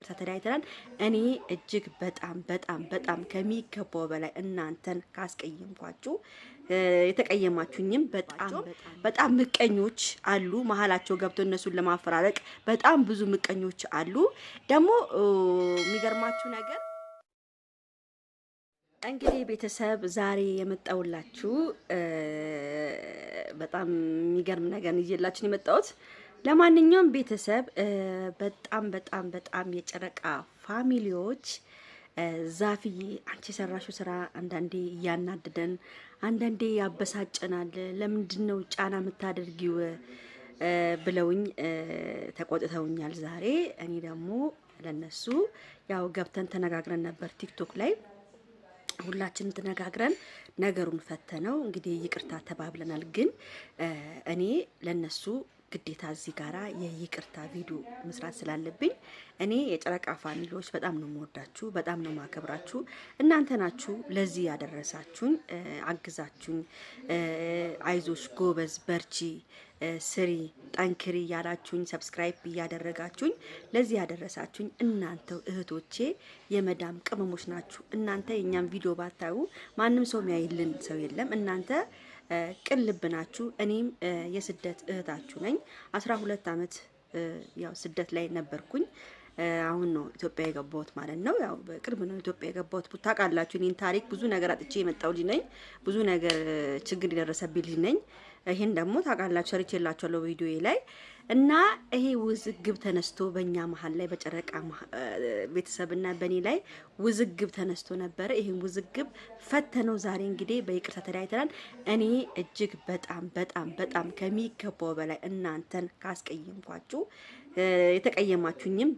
በይቅርታ ተለያይተናል። እኔ እጅግ በጣም ከሚገባው በላይ እናንተን ካስቀየምኳችሁ የተቀየማችሁኝም በጣም ምቀኞች አሉ። መሀላቸው ገብቶ እነሱን ለማፈራረቅ በጣም ብዙ ምቀኞች አሉ። ደግሞ የሚገርማችሁ ነገር እንግዲህ ቤተሰብ ዛሬ የመጣውላችሁ በጣም የሚገርም ነገር ይዤላችሁ የመጣሁት። ለማንኛውም ቤተሰብ በጣም የጨረቃ ፋሚሊዎች ዛፍዬ አንቺ የሰራሽው ስራ አንዳንዴ እያናደደን አንዳንዴ ያበሳጨናል፣ ለምንድነው ጫና የምታደርጊው ብለውኝ ተቆጥተውኛል ዛሬ። እኔ ደግሞ ለነሱ ያው ገብተን ተነጋግረን ነበር ቲክቶክ ላይ ሁላችንም ተነጋግረን ነገሩን ፈተነው። እንግዲህ ይቅርታ ተባብለናል። ግን እኔ ለነሱ ግዴታ እዚህ ጋራ የይቅርታ ቪዲዮ መስራት ስላለብኝ እኔ የጨረቃ ፋሚሊዎች በጣም ነው የምወዳችሁ፣ በጣም ነው የማከብራችሁ። እናንተ ናችሁ ለዚህ ያደረሳችሁኝ፣ አግዛችሁኝ፣ አይዞሽ፣ ጎበዝ፣ በርቺ፣ ስሪ፣ ጠንክሪ ያላችሁኝ፣ ሰብስክራይብ እያደረጋችሁኝ ለዚህ ያደረሳችሁኝ እናንተው እህቶቼ የመዳም ቅመሞች ናችሁ። እናንተ የኛም ቪዲዮ ባታዩ ማንም ሰው የሚያይልን ሰው የለም። እናንተ ቅን ልብ ናችሁ። እኔም የስደት እህታችሁ ነኝ። 12 አመት ያው ስደት ላይ ነበርኩኝ። አሁን ነው ኢትዮጵያ የገባሁት ማለት ነው። ያው በቅርብ ነው ኢትዮጵያ የገባሁት። ታውቃላችሁ እኔን ታሪክ ብዙ ነገር አጥቼ የመጣው ልጅ ነኝ። ብዙ ነገር ችግር የደረሰብኝ ልጅ ነኝ። ይሄን ደግሞ ታውቃላችሁ ሰርቼላችኋለሁ ቪዲዮዬ ላይ እና ይሄ ውዝግብ ተነስቶ በእኛ መሀል ላይ በጨረቃ ቤተሰብና በእኔ ላይ ውዝግብ ተነስቶ ነበረ። ይሄን ውዝግብ ፈተነው ዛሬ እንግዲህ በይቅርታ ተለያይተናል። እኔ እጅግ በጣም ከሚገባው በላይ እናንተን ካስቀየምኳችሁ የተቀየማችሁኝም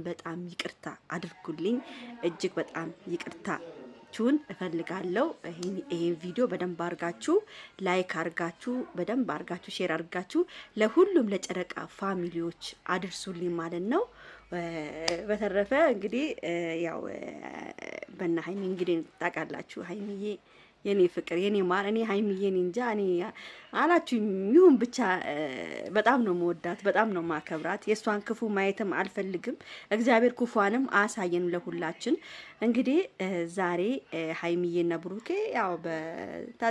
በጣም ይቅርታ አድርጉልኝ። እጅግ በጣም ይቅርታ ቹን እፈልጋለሁ። ይሄን ቪዲዮ በደንብ አርጋችሁ ላይክ አርጋችሁ በደንብ አርጋችሁ ሼር አርጋችሁ ለሁሉም ለጨረቃ ፋሚሊዎች አድርሱልኝ ማለት ነው። በተረፈ እንግዲህ ያው በእና ሀይሚ እንግዲህ ታውቃላችሁ ሀይሚዬ የኔ ፍቅር የኔ ማር እኔ ሀይሚዬን እንጃ እኔ አላችሁ ይሁን ብቻ በጣም ነው መወዳት፣ በጣም ነው ማከብራት። የሷን ክፉ ማየትም አልፈልግም። እግዚአብሔር ክፉዋንም አሳየን ለሁላችን። እንግዲህ ዛሬ ሀይሚዬና ብሩኬ ያው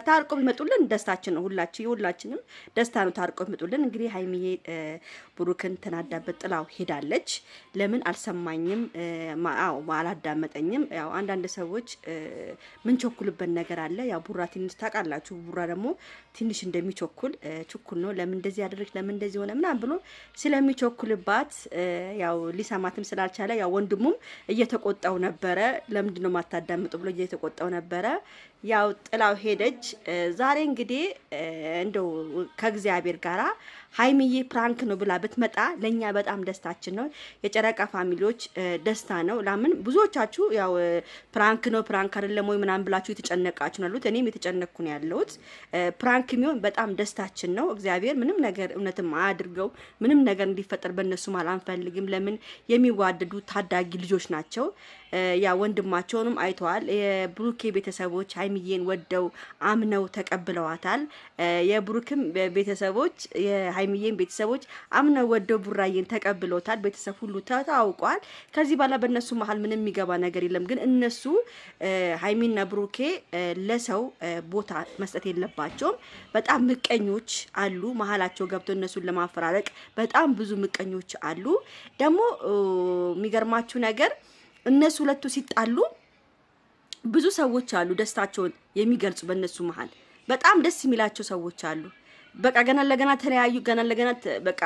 ታርቆ ቢመጡልን ደስታችን ነው። ሁላችንም ደስታ ነው ታርቆ ቢመጡልን። እንግዲህ ሀይሚዬ ብሩክን ተናዳበት ጥላው ሄዳለች። ለምን አልሰማኝም፣ አላዳመጠኝም። ያው አንዳንድ ሰዎች ምን ቸኩልበት ነገር አለ። ያው ቡራ ትንሽ ታውቃላችሁ፣ ቡራ ደግሞ ትንሽ እንደሚቸኩል ችኩል ነው። ለምን እንደዚህ ያደረች ለምን እንደዚህ ሆነ ምናምን ብሎ ስለሚቸኩልባት ያው ሊሰማትም ስላልቻለ ያው ወንድሙም እየተቆጣው ነበረ። ለምንድን ነው ማታዳምጡ ብሎ እየተቆጣው ነበረ። ያው ጥላው ሄደች። ዛሬ እንግዲህ እንደው ከእግዚአብሔር ጋራ ሀይሚዬ ፕራንክ ነው ብላ ብትመጣ ለኛ በጣም ደስታችን ነው። የጨረቃ ፋሚሊዎች ደስታ ነው። ለምን ብዙዎቻችሁ ያው ፕራንክ ነው ፕራንክ አይደለም ወይ ምናምን ብላችሁ የተጨነቃችሁ ነው ያሉት። እኔም የተጨነቅኩ ነው ያለሁት። ፕራንክ የሚሆን በጣም ደስታችን ነው። እግዚአብሔር ምንም ነገር እውነትም አያድርገው። ምንም ነገር እንዲፈጠር በእነሱ ማለት አንፈልግም። ለምን የሚዋደዱ ታዳጊ ልጆች ናቸው። ያ ወንድማቸውንም አይተዋል። የብሩኬ ቤተሰቦች ሀይሚዬን ወደው አምነው ተቀብለዋታል። የብሩክም ቤተሰቦች የሀይሚዬን ቤተሰቦች አምነው ወደው ቡራዬን ተቀብለውታል። ቤተሰብ ሁሉ ታውቋል። ከዚህ በኋላ በእነሱ መሀል ምንም የሚገባ ነገር የለም። ግን እነሱ ሀይሚና ብሩኬ ለሰው ቦታ መስጠት የለባቸውም። በጣም ምቀኞች አሉ። መሀላቸው ገብቶ እነሱን ለማፈራረቅ በጣም ብዙ ምቀኞች አሉ። ደግሞ የሚገርማችሁ ነገር እነሱ ሁለቱ ሲጣሉ ብዙ ሰዎች አሉ ደስታቸውን የሚገልጹ በእነሱ መሀል በጣም ደስ የሚላቸው ሰዎች አሉ። በቃ ገና ለገና ተለያዩ፣ ገና ለገና በቃ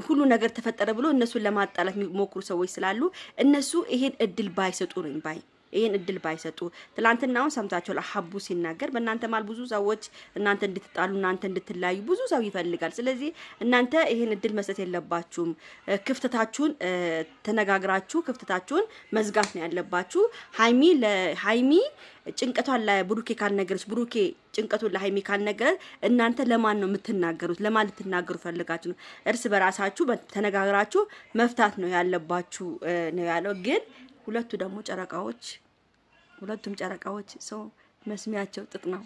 ሁሉ ነገር ተፈጠረ ብሎ እነሱን ለማጣላት የሚሞክሩ ሰዎች ስላሉ እነሱ ይሄን እድል ባይሰጡ ነኝ ባይ ይሄን እድል ባይሰጡ። ትላንትናውን ሰምታችኋል ሀቡ ሲናገር በእናንተ ማል ብዙ ሰዎች እናንተ እንድትጣሉ እናንተ እንድትለያዩ ብዙ ሰው ይፈልጋል። ስለዚህ እናንተ ይሄን እድል መስጠት የለባችሁም። ክፍተታችሁን ተነጋግራችሁ ክፍተታችሁን መዝጋት ነው ያለባችሁ። ሀይሚ ጭንቀቷን ለብሩኬ ካልነገረች ብሩኬ ጭንቀቱን ለሀይሚ ካልነገረ እናንተ ለማን ነው የምትናገሩት? ለማን ልትናገሩ ፈልጋችሁ ነው? እርስ በራሳችሁ ተነጋግራችሁ መፍታት ነው ያለባችሁ ነው ያለው። ግን ሁለቱም ጨረቃዎች ሰው መስሚያቸው ጥጥ ነው።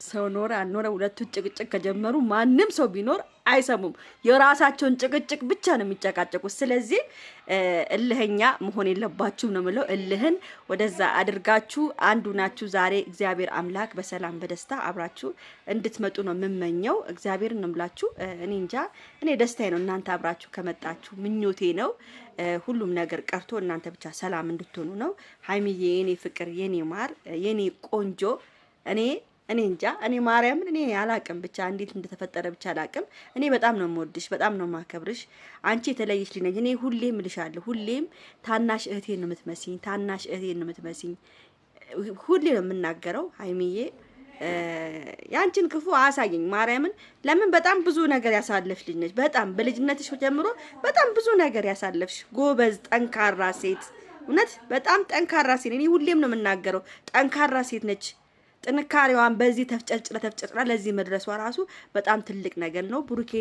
ሰው ኖረ አልኖረ ሁለቱ ጭቅጭቅ ከጀመሩ ማንም ሰው ቢኖር አይሰሙም። የራሳቸውን ጭቅጭቅ ብቻ ነው የሚጨቃጨቁት። ስለዚህ እልህኛ መሆን የለባችሁም ነው የምለው። እልህን ወደዛ አድርጋችሁ አንዱ ናችሁ። ዛሬ እግዚአብሔር አምላክ በሰላም በደስታ አብራችሁ እንድትመጡ ነው የምመኘው። እግዚአብሔርን ነው የምላችሁ። እኔ እንጃ፣ እኔ ደስታዬ ነው እናንተ አብራችሁ ከመጣችሁ ምኞቴ ነው። ሁሉም ነገር ቀርቶ እናንተ ብቻ ሰላም እንድትሆኑ ነው። ሀይሚዬ የኔ ፍቅር፣ የኔ ማር፣ የኔ ቆንጆ እኔ እንጃ፣ እኔ ማርያምን እኔ አላቅም፣ ብቻ እንዴት እንደተፈጠረ ብቻ አላቅም። እኔ በጣም ነው የምወድሽ፣ በጣም ነው የማከብርሽ። አንቺ የተለየሽ ልጅ ነኝ። እኔ ሁሌም እልሻለሁ፣ ሁሌም ታናሽ እህቴን ነው የምትመስኝ፣ ታናሽ እህቴን ነው የምትመስኝ። ሁሌ ነው የምናገረው። ሀይሚዬ ያንቺን ክፉ አሳየኝ ማርያምን። ለምን በጣም ብዙ ነገር ያሳለፍሽ ልጅ ነሽ። በጣም በልጅነትሽ ጀምሮ በጣም ብዙ ነገር ያሳለፍሽ ጎበዝ፣ ጠንካራ ሴት፣ እውነት በጣም ጠንካራ ሴት። እኔ ሁሌም ነው የምናገረው፣ ጠንካራ ሴት ነች። ጥንካሬዋን በዚህ ተፍጨጭራ ለዚህ መድረሷ ራሱ በጣም ትልቅ ነገር ነው። ብሩኬ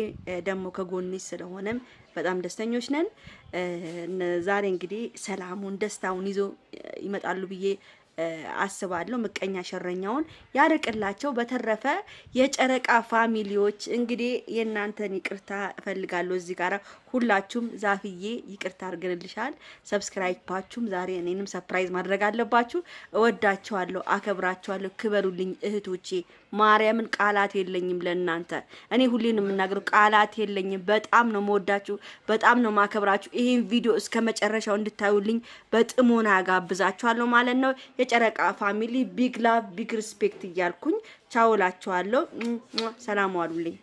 ደግሞ ከጎንሽ ስለሆነም በጣም ደስተኞች ነን። ዛሬ እንግዲህ ሰላሙን ደስታውን ይዞ ይመጣሉ ብዬ አስባለሁ። ምቀኛ ሸረኛውን ያርቅላቸው። በተረፈ የጨረቃ ፋሚሊዎች እንግዲህ የእናንተን ይቅርታ እፈልጋለሁ። እዚህ ጋር ሁላችሁም ዛፍዬ ይቅርታ አድርገንልሻል። ሰብስክራይባችሁም ዛሬ እኔንም ሰርፕራይዝ ማድረግ አለባችሁ። እወዳችኋለሁ፣ አከብራችኋለሁ። ክበሩልኝ እህቶቼ። ማርያምን ቃላት የለኝም ለእናንተ። እኔ ሁሌን የምናገረው ቃላት የለኝም። በጣም ነው መወዳችሁ፣ በጣም ነው ማከብራችሁ። ይሄን ቪዲዮ እስከ መጨረሻው እንድታዩልኝ በጥሞና ጋብዛችኋለሁ ማለት ነው። የጨረቃ ፋሚሊ ቢግ ላቭ ቢግ ሪስፔክት እያልኩኝ ቻውላችኋለሁ። ሰላም ዋሉልኝ።